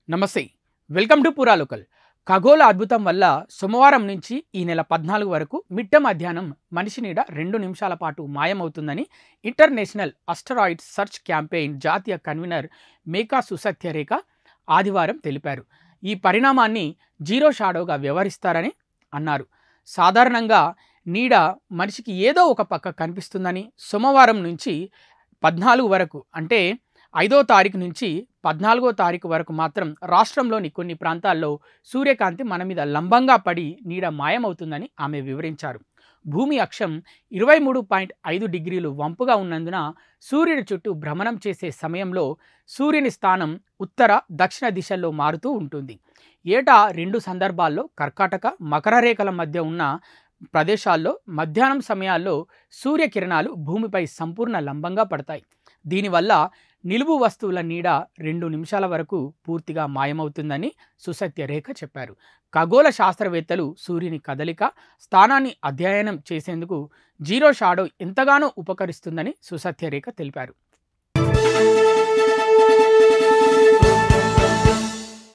నమస్తే. Welcome to పూరా local. ఖగోళ అద్భుతం వల్ల సోమవారం నుంచి ఈ నెల 14 వరకు మిట్ట మధ్యాహ్నం మనిషి నీడ 2 నిమిషాల పాటు మాయమవుతుందని ఇంటర్నేషనల్ అస్టరాయిడ్స్ సర్చ్ క్యాంపెయిన్ జాతీయ కన్వీనర్ మేకా సుసత్యరేఖ ఆదివారం తెలిపారు. ఈ పరిణామాన్ని జీరో షాడోగా వ్యవహరిస్తారని అన్నారు. సాధారణంగా నీడ మనిషికి ఏదో ఒక పక్క కనిపిస్తుందని, సోమవారం నుంచి 14 వరకు అంటే 5వ తారీఖు నుంచి 14వ తారీఖు వరకు మాత్రం రాష్ట్రంలోని కొన్ని ప్రాంతాల్లో సూర్యకాంతి మన మీద లంబంగా పడి నీడ మాయమవుతుందని ఆమె వివరించారు. భూమి అక్షం 23.5 డిగ్రీలు వంపుగా ఉన్నందున సూర్యుని చుట్టూ భ్రమణం చేసే సమయంలో సూర్యుని స్థానం ఉత్తర, దక్షిణ దిశల్లో మారుతూ ఉంటుంది. ఏటా 2 సందర్భాల్లో కర్కాటక, మకర రేఖల మధ్య ఉన్న ప్రదేశాల్లో మధ్యాహ్నం సమయాల్లో సూర్యకిరణాలు భూమిపై సంపూర్ణ లంబంగా పడతాయి. దీనివల్ల నిలువు వస్తువుల నీడ 2 నిమిషాల వరకు పూర్తిగా మాయమవుతుందని సుసత్యరేఖ చెప్పారు. ఖగోళ శాస్త్రవేత్తలు సూర్యుని కదలిక, స్థానాన్ని అధ్యయనం చేసేందుకు జీరో షాడో ఎంతగానో ఉపకరిస్తుందని సుసత్యరేఖ తెలిపారు.